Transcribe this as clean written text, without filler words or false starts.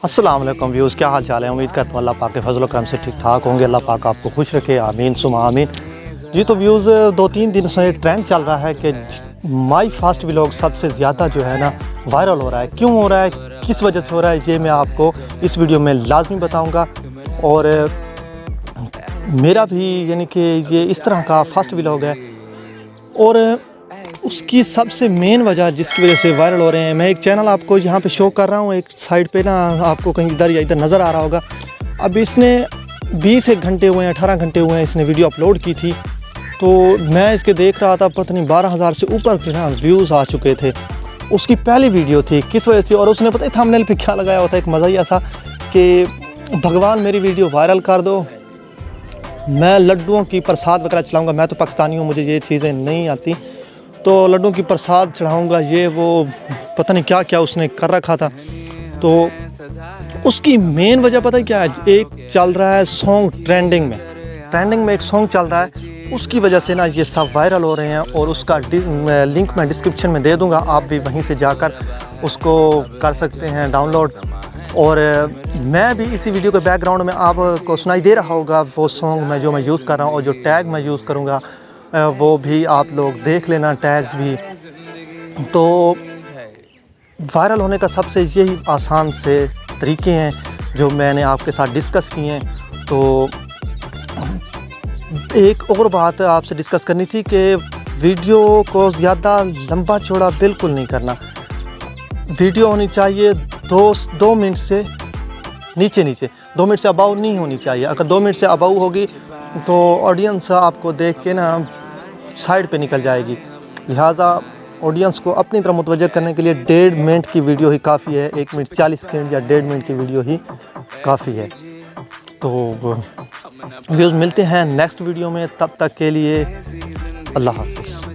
अस्सलाम वालेकुम व्यूज़, क्या हाल चाल है। उम्मीद करता हूँ अल्लाह पाक के फजल करम से ठीक ठाक होंगे। अल्लाह पाक आपको खुश रखे, आमीन सुमा आमीन। जी तो व्यूज़ 2-3 दिन से ट्रेंड चल रहा है कि माई फास्ट व्लॉग सबसे ज़्यादा जो है ना वायरल हो रहा है। क्यों हो रहा है, किस वजह से हो रहा है, ये मैं आपको इस वीडियो में लाजमी बताऊँगा। और मेरा भी यानी कि ये इस तरह का फास्ट व्लॉग है और उसकी सबसे मेन वजह जिसकी वजह से वायरल हो रहे हैं, मैं एक चैनल आपको यहाँ पे शो कर रहा हूँ। एक साइड पे ना आपको कहीं इधर या इधर नज़र आ रहा होगा। अब इसने 20 घंटे हुए हैं, 18 घंटे हुए हैं इसने वीडियो अपलोड की थी। तो मैं इसके देख रहा था, पता नहीं 12,000 से ऊपर के ना व्यूज़ आ चुके थे। उसकी पहली वीडियो थी, किस वजह से, और उसने पता है थंबनेल पे क्या लगाया होता है, एक मज़ा सा कि भगवान मेरी वीडियो वायरल कर दो, मैं लड्डुओं की प्रसाद वगैरह चलाऊँगा। मैं तो पाकिस्तानी हूँ, मुझे ये चीज़ें नहीं आती, तो लड्डुओं की प्रसाद चढ़ाऊँगा, ये वो पता नहीं क्या क्या उसने कर रखा था। तो उसकी मेन वजह पता है क्या है, एक चल रहा है सॉन्ग ट्रेंडिंग में एक सॉन्ग चल रहा है, उसकी वजह से ना ये सब वायरल हो रहे हैं। और उसका लिंक मैं डिस्क्रिप्शन में दे दूँगा, आप भी वहीं से जाकर उसको कर सकते हैं डाउनलोड। और मैं भी इसी वीडियो के बैकग्राउंड में आपको सुनाई दे रहा होगा वो सॉन्ग मैं यूज़ कर रहा हूँ, और जो टैग मैं यूज़ करूँगा वो भी आप लोग देख लेना, टैग्स भी। तो वायरल होने का सबसे यही आसान से तरीके हैं जो मैंने आपके साथ डिस्कस किए हैं। तो एक और बात आपसे डिस्कस करनी थी कि वीडियो को ज़्यादा लंबा चौड़ा बिल्कुल नहीं करना। वीडियो होनी चाहिए 2 मिनट से नीचे 2 मिनट से अबाउ नहीं होनी चाहिए। अगर 2 मिनट से अबाउ होगी तो ऑडियंस आपको देख के ना साइड पे निकल जाएगी। लिहाजा ऑडियंस को अपनी तरफ मुतवज्जह करने के लिए 1.5 मिनट की वीडियो ही काफ़ी है। 1 मिनट 40 सेकंड या 1.5 मिनट की वीडियो ही काफ़ी है। तो व्यूज़ मिलते हैं नेक्स्ट वीडियो में, तब तक के लिए अल्लाह हाफ़िज़।